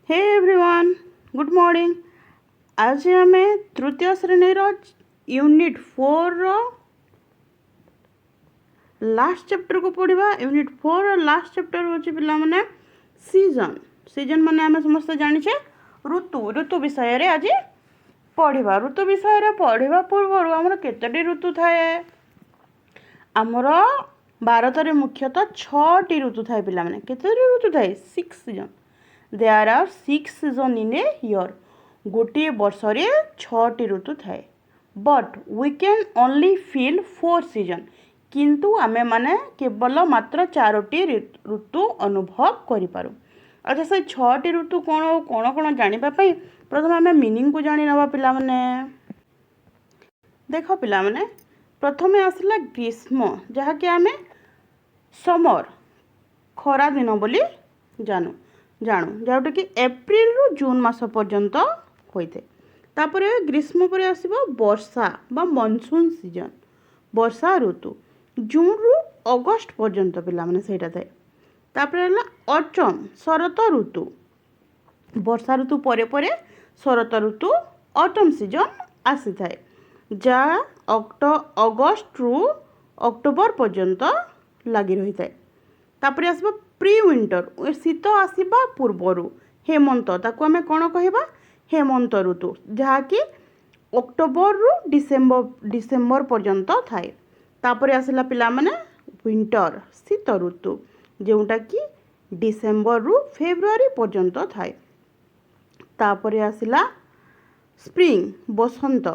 Hey everyone good morning. आज आम तृतीय श्रेणी यूनिट 4 लास्ट चैप्टर को पढ़ा। यूनिट 4 लास्ट चैप्टर हूँ पे सीजन। सीजन माने आम समस्त जाने ऋतु ऋतु विषय रे आज पढ़ा। ऋतु विषय पढ़ा पूर्व आमर केतोटी ऋतु थाए? आमर भारत में मुख्यतः 6टी ऋतु थाए। पे केतोटी ऋतु थाए? 6 season. There are 6 season in a year. गोटे वर्ष रे 6टी ऋतु थाए। But we can only feel 4 season. किंतु आमे माने केवल मात्र 4टी ऋतु अनुभव करिपारू। अच्छा से 6टी ऋतु कौन कौन कौन जानिबा पई प्रथम आमे मीनिंग को जानि नबा। पिला माने देखो, पिला माने प्रथमे आसला ग्रीष्म, जहा कि आमे समर खरा दिन बोली जानू जोटा कि एप्रिल रु जून मास पर्यंत होइते। तापरे ग्रीष्म पर आसीबो वर्षा बा मनसून सीजन, वर्षा ऋतु जून रु अगस्त पर्यंत पिला माने सेटा थाए। तापरे हला ऑटम शरत ऋतु, वर्षा ऋतु परे परे शरत ऋतु ऑटम सीजन आसी थाए, जा अगस्त रु अक्टोबर पर्यंत लगी रही थाए। तापरे आसबो प्री विंटर, शीत आसवा पूर्वर हेमंत, ताको आमे कौन कहबा? हेमंत ऋतु, जहा कि अक्टोबर रु डिसेम्बर पर्यंत थाए। तापरे आसला पिला माने विंटर शीत ऋतु, जोटा कि डिसेम्बर रु फेब्रुआरी पर्यंत थाए। तापरे आसला स्प्रिंग बसंत,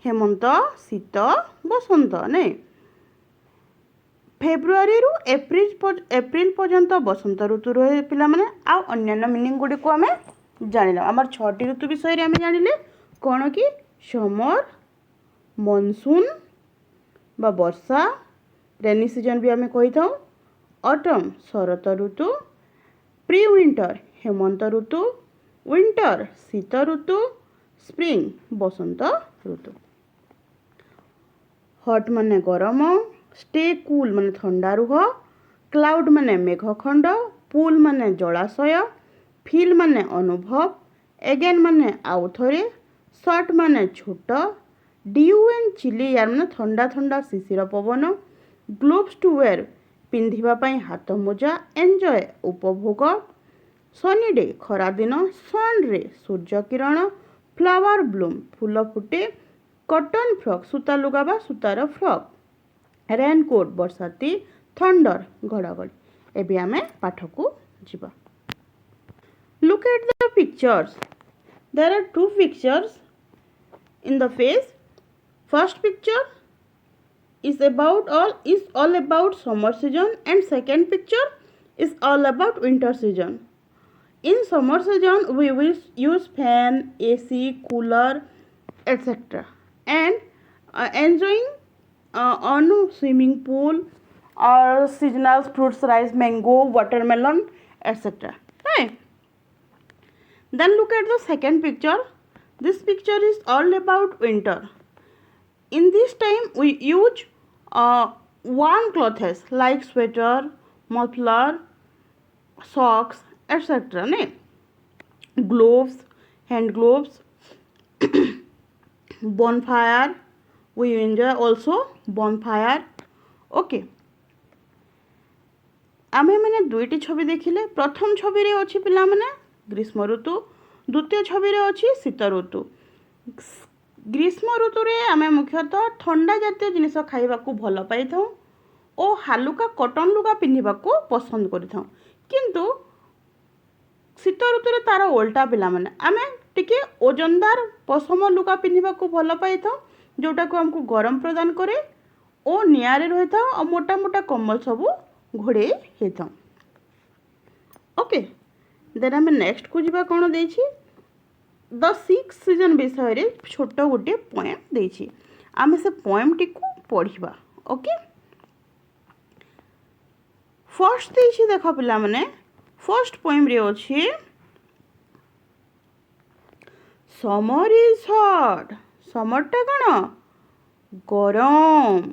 हेमंत शीत बसंत नहीं। फेब्रुआरी रु एप्रिल पर्यंत बसंत ऋतु रहे पिला माने। आ अन्यान्य मीनिंग गुडी को आमे जानिला। आमर 6टी ऋतु विषय रे आमे जानिले कौन कि समर, मनसून बा वर्षा, रेनी सीजन भी आमे कही थाउ, ऑटम शरत ऋतु, प्री विंटर हेमंत ऋतु, विंटर शीत ऋतु, स्प्रिंग बसंत ऋतु। हॉट माने गरम, स्टे कूल माने ठंडा रुह, क्लाउड माने मेघखंड, पूल माने जलाशय, फील माने अनुभव, एगेन माने आउ थरे, शॉर्ट माने छोट, ड्यू एंड चिली यार माने ठंडा ठंडा शिशिर पवन, ग्लोव्स टू वेयर पिंधिबा पई हाथ मोजा, एंजॉय उपभोग, सनी डे खरा दिन, सन रे सूर्य किरण, फ्लावर ब्लूम फूल फुटे, कॉटन फ्रॉक सूता लुगा बा सूतार फ्रॉक, रेनकोट बरसाती, थंडर घड़घड़ी। एबे आमे पाठ को जीवा। Look at the pictures. There are 2 pictures in the face. First picture is all about summer season, and second picture is all about winter season. In summer season we will use fan, AC, cooler, etc. and enjoying on swimming pool or seasonal fruits, rice, mango, watermelon, etc. Right? Then look at the second picture. This picture is all about winter. In this time we use warm clothes like sweater, muffler, socks, etc. Ne? Gloves, hand gloves, bonfire. We enjoy also bonfire. Okay. आमे मैंने 2टी छवि देखिले। प्रथम छवि रे अछि पिला माने ग्रीष्म ऋतु, द्वितीय छवि रे अछि शीत ऋतु। ग्रीष्म ऋतु रे आमे मुख्यतः ठंडा जातीय जिनिस खाइबा को भल पाई थाउ ओ हालुका कॉटन लुगा पिन्हिबा को पसंद करि थाउ। किंतु शीत ऋतु रे तार उल्टा पिला माने आमे टिके ओजनदार पशम लुगा पिन्हिबा को भल पाई थाउ, जोटा को हमको गरम प्रदान करे ओ नियारे रहि थाउ और मोटा मोटा कम्बल सबु घोड़े हे थाउ। ओके, देन आमे नेक्स्ट को जीवा। कोन देछि? द 6 सीजन विषय रे छोट गोटे पोएम देछि। आमे से पोएम टी को पढ़िबा। ओके, फर्स्ट देछि देखो पिला माने। फर्स्ट पोएम रे अछि समर इज हॉट। समर टा कोन? गरम।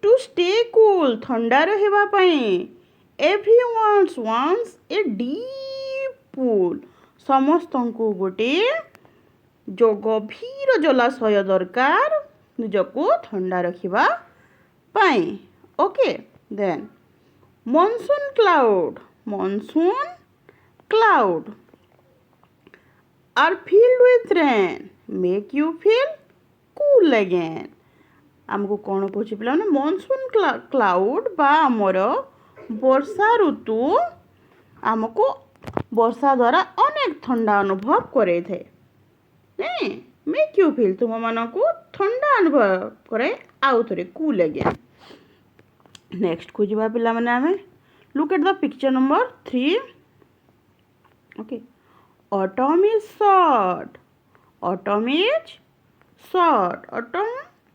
टू स्टे कूल ठंडा रहिबा पई everyone wants a deep pool ସମସ୍ତଙ୍କୁ ଗୋଟିଏ ଗଭୀର ଜଳାଶୟ ଦରକାର ନିଜକୁ ଥଣ୍ଡା ରଖିବା ପାଇଁ। Okay, then monsoon cloud are filled with rain make you feel cool again। ଆମକୁ କ'ଣ କହୁଛି ପିଲାମାନେ? ମନସୁନ୍ କ୍ଲାଉଡ୍ ବା ଆମର ବର୍ଷା ଋତୁ ଆମକୁ ବର୍ଷା ଦ୍ୱାରା ଅନେକ ଥଣ୍ଡା ଅନୁଭବ କରାଇଥାଏ। ମେକ୍ ୟୁ ଫିଲ୍ ତୁମମାନଙ୍କୁ ଥଣ୍ଡା ଅନୁଭବ କରାଏ ଆଉ ଥରେ କୁଲ୍ ଆଗେନ୍। ନେକ୍ସଟକୁ ଯିବା ପିଲାମାନେ ଆମେ look at the picture number 3। Okay, autumn is short। autumn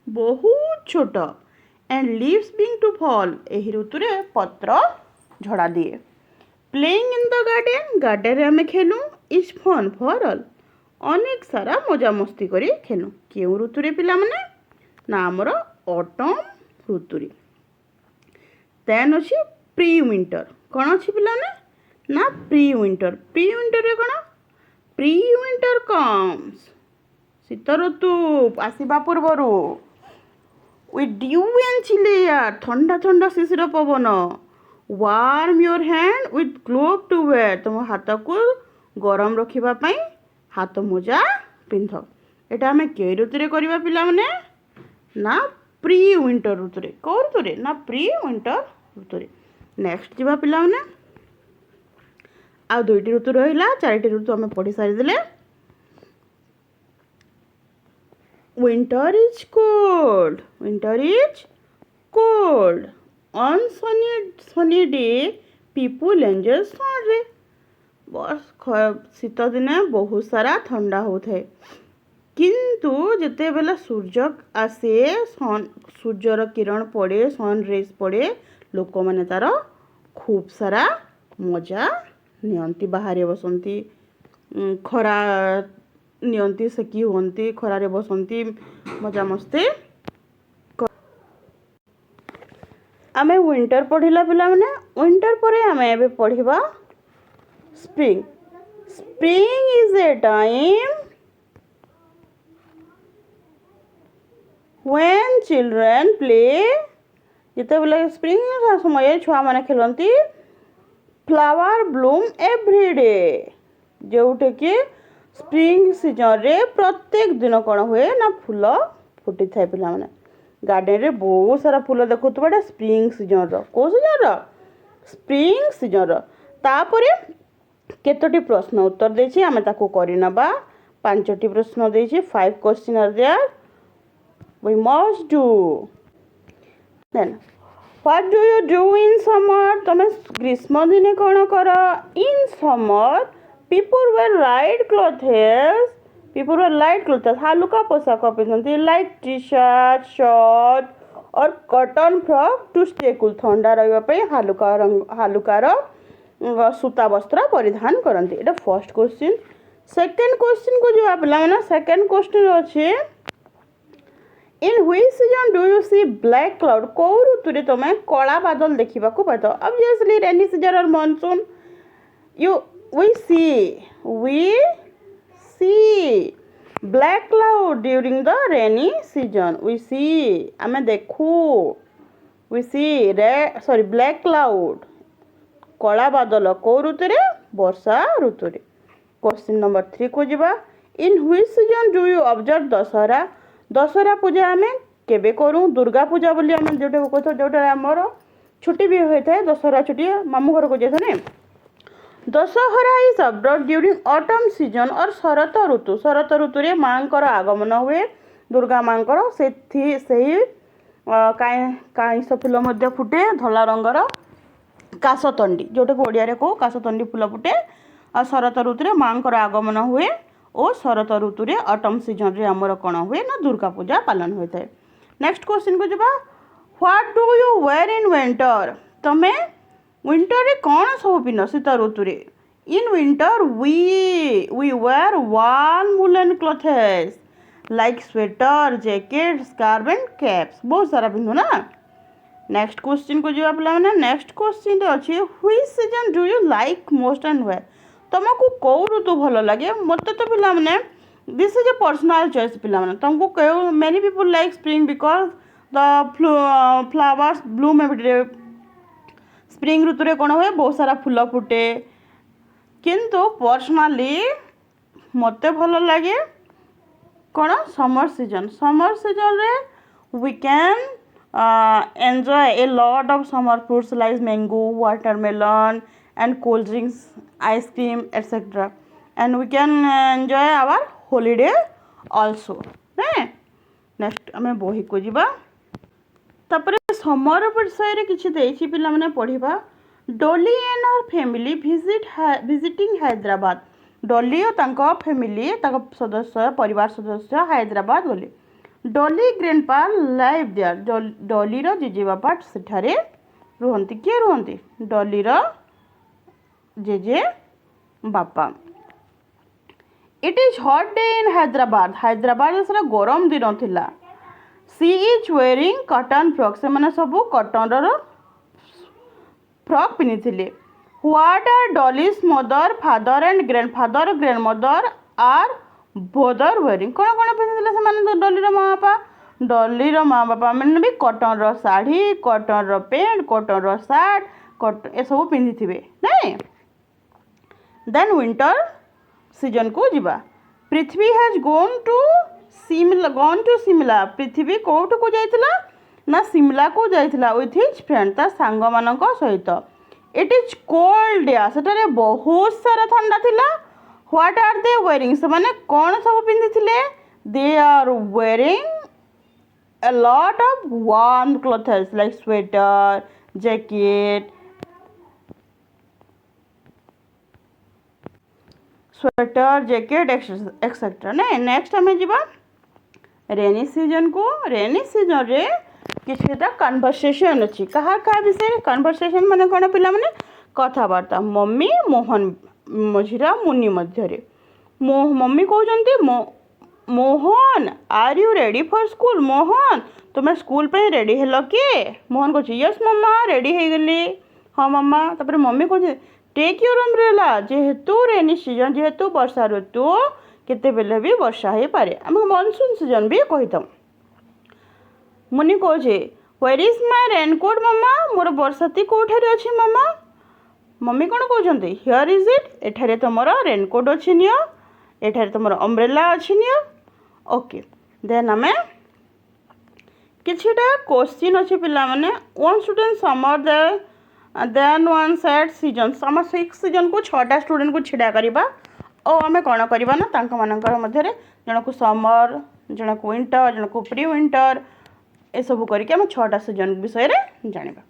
ବହୁତ ଛୋଟ and leaves begin to fall। ଏହି ଋତୁରେ ପତ୍ର ଝଡ଼ା ଦିଏ। playing in the ଗାର୍ଡେନରେ ଆମେ ଖେଲୁ is fun for all। ଅନେକ ସାରା ମଜାମସ୍ତି କରି ଖେଲୁ। କେଉଁ ଋତୁରେ ପିଲାମାନେ? ନା ଆମର ଅଟମ୍ ଋତୁରେ। ଦେନ୍ ଅଛି ପ୍ରି ୱିଣ୍ଟର। କ'ଣ ଅଛି ପିଲାମାନେ? ନା ପ୍ରି ୱିଣ୍ଟର। ପ୍ରି ୱିଣ୍ଟରରେ କ'ଣ? ପ୍ରି ୱିଣ୍ଟର କମ୍ସ ଶୀତ ଋତୁ ଆସିବା ପୂର୍ବରୁ। with dew and chilly air ଥଣ୍ଡା ଥଣ୍ଡା ଶିଶିର ପବନ। warm your hand with glove to wear ତୁମ ହାତକୁ ଗରମ ରଖିବା ପାଇଁ ହାତ ମୋଜା ପିନ୍ଧ। ଏଇଟା ଆମେ କେଉଁ ଋତୁରେ କରିବା ପିଲାମାନେ? ନା ପ୍ରି ୱିଣ୍ଟର ଋତୁରେ। କେଉଁ ଋତୁରେ? ନା ପ୍ରି ୱିଣ୍ଟର ଋତୁରେ। ନେକ୍ସଟ ଯିବା ପିଲାମାନେ, ଆଉ 2ଟି ଋତୁ ରହିଲା। 4ଟି ଋତୁ ଆମେ ପଢ଼ି ସାରିଦେଲେ। winter is cold on sunny day people enjoy sun ରେ। ଶୀତ ଦିନେ ବହୁତ ସାରା ଥଣ୍ଡା ହେଉଥାଏ, କିନ୍ତୁ ଯେତେବେଳେ ସୂର୍ଯ୍ୟ ଆସେ, ସୂର୍ଯ୍ୟର କିରଣ ପଡ଼େ, ସନ୍ ରେଜ୍ ପଡ଼େ, ଲୋକମାନେ ତା'ର ଖୁବ୍ ସାରା ମଜା ନିଅନ୍ତି। ବାହାରେ ବସନ୍ତି, ଖରା ନିଅନ୍ତି, ସେକି ହୁଅନ୍ତି, ଖରାରେ ବସନ୍ତି, ମଜାମସ୍ତି। ଆମେ ୱିଣ୍ଟର ପଢ଼ିଲା ପିଲାମାନେ। ୱିଣ୍ଟର ପରେ ଆମେ ଏବେ ପଢ଼ିବା spring. Spring is a time when children play। ଯେତେବେଳେ ସ୍ପ୍ରିଙ୍ଗ ସମୟରେ ଛୁଆମାନେ ଖେଳନ୍ତି। Flower bloom every day. ଯେଉଁଠିକି ସ୍ପ୍ରିଙ୍ଗ ସିଜନରେ ପ୍ରତ୍ୟେକ ଦିନ କ'ଣ ହୁଏ? ନା ଫୁଲ ଫୁଟିଥାଏ ପିଲାମାନେ। ଗାର୍ଡେନରେ ବହୁତ ସାରା ଫୁଲ ଦେଖୁଥିବ। ଏଇଟା ସ୍ପ୍ରିଙ୍ଗ ସିଜନର। କେଉଁ ସିଜନର? ସ୍ପ୍ରିଙ୍ଗ ସିଜନର। ତାପରେ କେତୋଟି ପ୍ରଶ୍ନ ଉତ୍ତର ଦେଇଛି, ଆମେ ତାକୁ କରିନେବା। 5ଟି ପ୍ରଶ୍ନ ଦେଇଛି। 5 questions are there we must do। then what do you do in summer? ତମେ ଗ୍ରୀଷ୍ମ ଦିନେ କ'ଣ କର? in summer people wear light clothes। ହାଲୁକା ପୋଷାକ ପିନ୍ଧନ୍ତି। like t-shirt, short or cotton frock to stay cool। ଥଣ୍ଡା ରହିବା ପାଇଁ ହାଲୁକାର ସୂତା ବସ୍ତ୍ର ପରିଧାନ କରନ୍ତି। ଏଇଟା ଫର୍ଷ୍ଟ କ୍ୱେଶ୍ଚିନ୍। ସେକେଣ୍ଡ କ୍ୱେଶ୍ଚିନ୍କୁ ଯିବା ପିଲାମାନେ। ସେକେଣ୍ଡ କ୍ୱେଶ୍ଚିନ୍ ଅଛି in which season do you see black cloud? କେଉଁ ଋତୁରେ ତୁମେ କଳା ବାଦଲ ଦେଖିବାକୁ ପାଇଥାଅ? obviously rainy season or monsoon। we see black cloud during the rainy season। ଆମେ ଦେଖୁ black cloud କଳା ବାଦଲ କେଉଁ ଋତୁରେ? ବର୍ଷା ଋତୁରେ। କ୍ୱେଶ୍ଚିନ୍ ନମ୍ବର 3କୁ ଯିବା। in which season do you observe Dussehra? Dussehra ପୂଜା ଆମେ କେବେ କରୁ? ଦୁର୍ଗା ପୂଜା ବୋଲି ଆମେ ଯେଉଁଟାକୁ କହିଥାଉ, ଯେଉଁଟାରେ ଆମର ଛୁଟି ବି ହୋଇଥାଏ। ଦଶହରା ଛୁଟି ମାମୁଁ ଘରକୁ ଯାଇଥାଏ। ଦଶହରା ଇଜ୍ ଅବଜର୍ଭଡ୍ ଡ୍ୟୁରିଂ ଅଟମ୍ ସିଜନ୍ ଅର୍ ଶରତ ଋତୁ। ଶରତ ଋତୁରେ ମାଙ୍କର ଆଗମନ ହୁଏ, ଦୁର୍ଗା ମାଙ୍କର। ସେହି କାଇଁସ ଫୁଲ ମଧ୍ୟ ଫୁଟେ, ଧଳା ରଙ୍ଗର କାଶତଣ୍ଡି, ଯେଉଁଟାକୁ ଓଡ଼ିଆରେ କହୁ କାଶତଣ୍ଡି ଫୁଲ ଫୁଟେ। ଆଉ ଶରତ ଋତୁରେ ମାଙ୍କର ଆଗମନ ହୁଏ ଓ ଶରତ ଋତୁରେ ଅଟମ୍ ସିଜନରେ ଆମର କ'ଣ ହୁଏ? ନା ଦୁର୍ଗା ପୂଜା ପାଳନ ହୋଇଥାଏ। ନେକ୍ସଟ କ୍ୱେଶ୍ଚିନ୍କୁ ଯିବା। What do you wear in winter? ତମେ ୱିଣ୍ଟରରେ କ'ଣ ସବୁ ପିନ୍ଧ? ଶୀତ ଋତୁରେ in winter we wear warm woolen clothes like sweater, jacket, scarf and caps। ବହୁତ ସାରା ପିନ୍ଧୁ ନା। ନେକ୍ସଟ କ୍ୱେଶ୍ଚିନ୍କୁ ଯିବା ପିଲାମାନେ। ନେକ୍ସଟ କ୍ୱେଶ୍ଚିନ୍ରେ ଅଛି which season do you like most and why? तुमको कौ ऋतु भल लगे मत तो पे this is a personal choice पे तुमको कौ many people like spring because the flowers bloom everyday spring ऋतु रे कौन हुए बहुत सारा फूल फुटे किंतु पर्सनाली मत भल लगे कौन समर सीजन रे we can enjoy a lot of summer fruits like mango watermelon and cold drinks ice cream etc and we can enjoy our holiday also né next ame bohi ko jiba tapare summer विषय रे किछि देछि पिला माने पढिबा Dolly and her family visiting Hyderabad Dolly और तांको family तांको सदस्य परिवार सदस्य हैदराबाद गले Dolly grandpa live there Dolly रो जीजे बापा सेठारे रुहंती के रुहंती डॉली रो जेजे बापा it is hot day in Hyderabad सारा गरम दिन थिला she is wearing cotton frock से माने सब कॉटन रो फ्रॉक पिनिथिले what are Dolly's mother father and grandmother are बोदर वेयरिंग कौन कौन पिनिथिले से माने डॉली रो माँ बापा मैंने भी कॉटन रो साड़ी कॉटन रो पैंट कॉटन रो शर्ट कॉटन ए सब पिंधिथिबे नहीं देन विंटर सीजन को जीवा पृथ्वी हैज गॉन टू सिमला पृथ्वी कोठ को जाइतिला ना सिमला को जाइतिला विथ हिज फ्रेंड ता सांग मानक सहित इट इज कोल्ड या सेटारे बहुत सारा ठंडा थिला व्हाट आर दे वेयरिंग से माने कोन सब पिंधिथिले they are wearing a lot of warm clothes like sweater jacket etcetera नहीं नेक्स्ट आम जा रेनी सीजन को रेनी सीजन रे किछटा कन्वर्सेशन अच्छी कहा विषय कन्वर्सेशन माने कौन पिला माने कथबार्ता मम्मी मोहन मझिरा मुनि मध्य मम्मी कहते Mohan are you ready for school Mohan तुम्हें स्कूल पे रेडी हेलो किए मोहन कह यस मम्मा रेडी हो गली हाँ मम्मा तापर मम्मी कह टेक योर अम्ब्रेला जेहेतु रेनी सीजन जेहेतु वर्षा ऋतु केते बेले भी वर्षा हो पारे आम मनसून सीजन भी कहीता मुनि कहे व्हेयर इज माय रेनकोट मम्मा मोर बरसाती कोठारे अच्छी मम्मा मम्मी कौन कहते हियर इज इट एठारे तुमर रेनकोट अच्छी नियो एठारे तुमर अम्ब्रेला अच्छी नियो ओके देन आम किछटा क्वेश्चन अच्छे पिला माने one student summer then one set season आम 6 सीजन को 6टा स्टूडेंट को छिड़ा करवा और आम कौन करवा ना तांको मानकर मध्य जन को समर जन को विंटर जन को प्री विंटर ए सब करके आम 6टा सीजन विषय रे जानिबा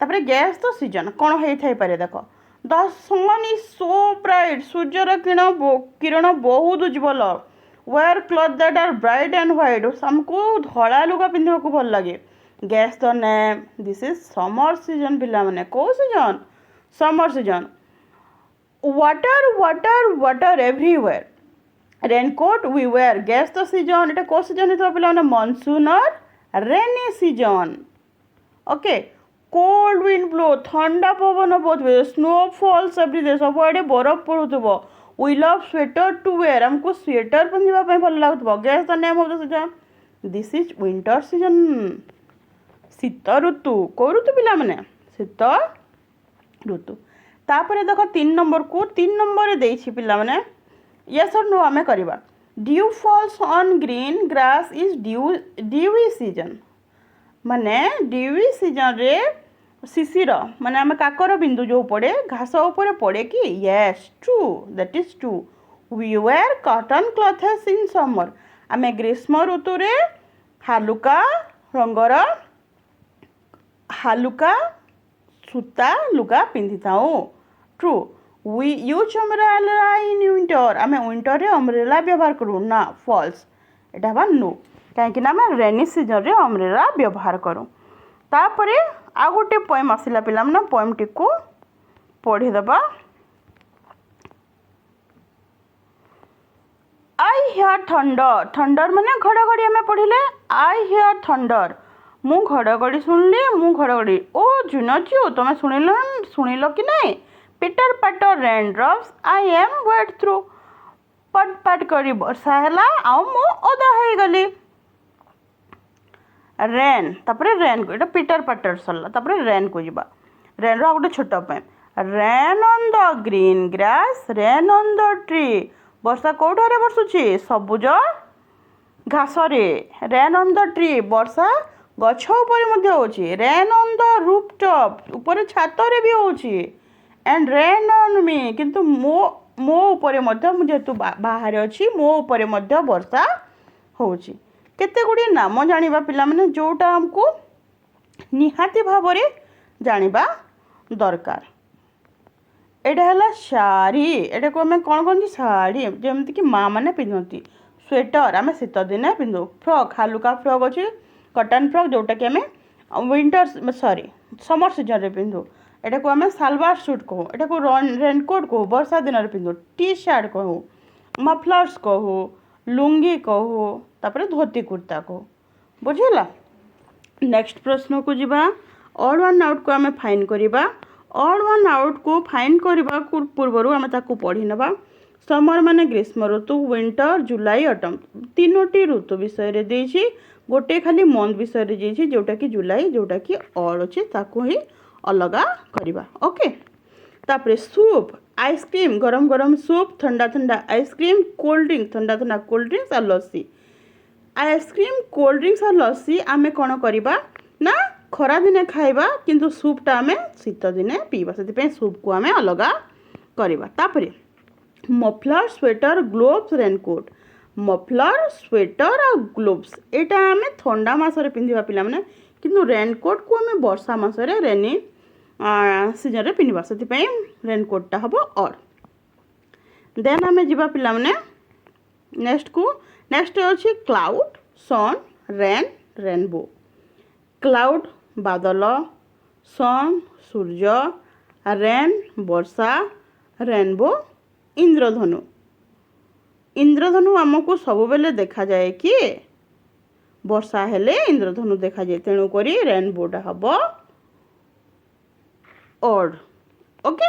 तापर गैस तो सीजन कौन होई पारे देख the sun is so bright सूर्यर किरण बहुत उज्जवल wear cloth that are bright and white हमको धड़ा लुगा पिंधा को भल लगे guess the name this is summer season पिला माने को season summer season water water water everywhere raincoat we wear guess the season एटा को सीजन हित पिला माने मानसून और rainy season okay cold wind blow ठंडा पवन बहुत स्नो फॉल्स एवरीडे सबुआड़े बरफ पड़ुथबो we love sweater to wear हमको स्वेटर पिंधा भल लगुथबो guess the name of the season this is winter season शीत ऋतु कौ ऋतु पिला माने शीत ऋतु तापर देख 3 नंबर को 3 नंबर देछि पिला माने यस और नो आमे करबा dew falls on green grass is dewy season माने ड्यूई सीजन रे शिशिर माने आमे काकर बिंदु जो पड़े घास ऊपर पड़े कि yes true that is true we wear cotton clothes in summer आमे ग्रीष्म ऋतु रे हालुका रंगर हालुका सूता लुगा पिंधि थाऊ true we use umbrella in winter आम विंटर रे अम्ब्रेला व्यवहार करूँ ना फॉल्स एटा बा नो कहीं आम रेनी सीजन रे अम्ब्रेला व्यवहार करूँ तापरे आ गोटे पोएम आसिला पिला ना पोएम टी को पढ़ीदबा आई हियर थंडर थंडर माने घड़घड़ी आम पढ़िले आई हियर थंडर मु घड़घड़ी शुणिली मु घड़घड़ी ओ जुनचु तुम शुणिल कि नहीं pitter patter rain drops I am wet through पट पट करी वर्षा है आउ मु ओदा हो गली रेन तापरे रेन को पिटर पाटर सरला तापरे रेन को जीवा रेन रो गोटे छोट पे rain on the green grass rain on the tree वर्षा कोठारे बसुची सबुज घास रे रेन ऑन द ट्री वर्षा गछ ऊपर मध्य होची rain on the roof top ऊपर छात रे भी होची एंड रेन ऑन मी किंतु मो ऊपर मध्य मु जेतु बाहर अछि मो ऊपर मध्य वर्षा होची केते गुडी नाम जानिबा पिला माने जोटा हमको निहाती भाबरे जानिबा दरकार एटा हला साड़ी एटा को हमें कौन कौन साड़ी जेमती कि माँ मैंने पिंधती स्वेटर आम शीत दिने पिंधु फ्रॉक हालुका फ्रॉक अच्छे कटन फ्रॉक जोटा कि आम विंटर सॉरी समर सीजन रे पिंधु एटा को आम सालवार सूट कहूँ एटा को रेनकोट कहूँ वर्षा दिन में पिंधु टी शार्ट कहूँ मफलर्स कहूँ लुंगी कहूँ तापर धोती कुर्ता कहूँ बुझेगा। नेक्स्ट प्रश्न को जीवा ऑड वन आउट को आम फाइन करिबा ऑड वन आउट को फाइन करने पूर्वर आम ताकू पढ़ी नवा समर माने ग्रीष्म ऋतु विंटर जुलाई अटम तीनोटी ऋतु विषय रे देछि गोटे खाली मंथ विषय रे देछि जोटा कि जुलाई जोटा कि ऑड अछि ताकू ही अलगा करबा ओके। तापरे सूप आइसक्रीम गरम गरम सूप ठंडा ठंडा आइसक्रीम कोल्ड ड्रिंक ठंडा ठंडा कोल्ड ड्रिंक्स और लस्सी आइसक्रीम कोल्ड ड्रिंक्स और लस्सी आमे कोन करबा ना खरा दिने खाइबा किंतु सूपटा आमे शीत दिने पीबा से सूप को आमे अलगा करबा। तापरे muffler sweater gloves raincoat muffler sweater और ग्लोव्स एटा आमे ठंडा मासरे पिंधिबा पिला माने किंतु रेनकोट को आमे वर्षा मासरे रेनी सीजन रे पिंधिबा से रेनकोटटा हबो और देन आमे जिबा पिला माने नेक्स्ट अछि क्लाउड सन रेन रेनबो क्लाउड बादल सन सूर्य रेन वर्षा रेनबो इंद्रधनु इंद्रधनु आमको सब बेले देखा जाए कि वर्षा हेले इंद्रधनु देखा जाए तेणु करी रेनबोटा हम ऑड ओके।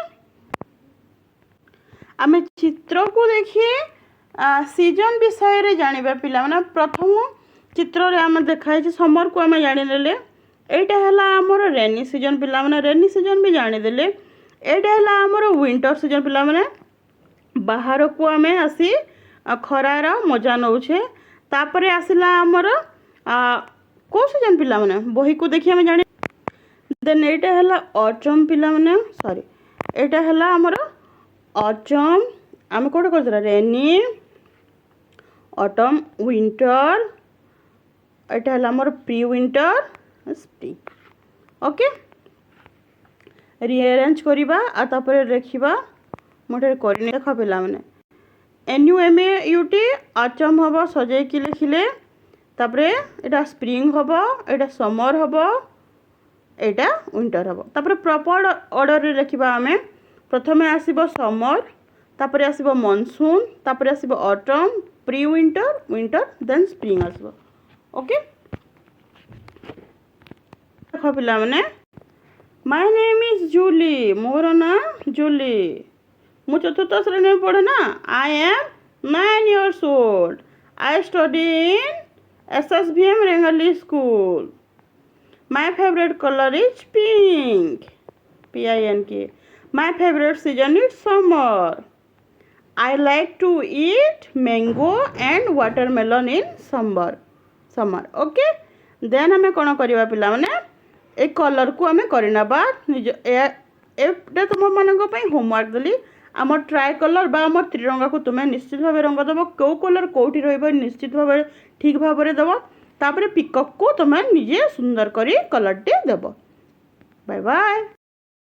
आमे चित्र को देखिए सीजन विषय रे जानिबा पिला माने प्रथम चित्र रे आमे देखाई समर को आमे जानि लेले एटा हला हमर रेनी सीजन पिला माने रेनी सीजन भी जानि देले एटा हला हमर विंटर सीजन पिला माने बाहर को आमे आसी खरार मजा नौछे तापरे आसिला हमर को सीजन पिला माने बही को देखि आमे जानि देन एटा हला ऑटम पिला माने सॉरी एटा हला हमर ऑटम आमे कोड करतरा रेनी ऑटम विंटर एटा हला हमर pre winter spring okay rearrange करिबा आ तापर देखिबा मोटे करने देख पिला माने NUMAUT ऑटम हबो सजाई कि लिखिले तापरे एटा स्प्रिंग हबो एटा समर हबो एटा विंटर हबो तापरे प्रॉपर ऑर्डर रे लिखिबा हमें प्रथमे आसीबो समर तापरे आसीबो मॉनसून तापरे आसीबो autumn pre winter winter then spring आसीबो ओके। देखो पिला माने माय नेम इज जूली मोर ना जूली मु चतुर्थ श्रेणी में पढ़े ना I am 9 years old I study in SSVM Rengali school my favourite colour is pink PINK my favourite season is summer I like to eat mango and watermelon in summer okay. Then आम कौन करवा पिला माने ए colour को आम करना निज एटा तुम मान होमवर्क देली आम ट्राए कलर बा आम त्रिरंगा को तुम्हें निश्चित भाव रंग दब कौ कलर कौटी रही निश्चित भाव ठीक भाव दब तापर पिकअप को तुम्हें निजे सुंदर करी कलर टे देव बाय बाय।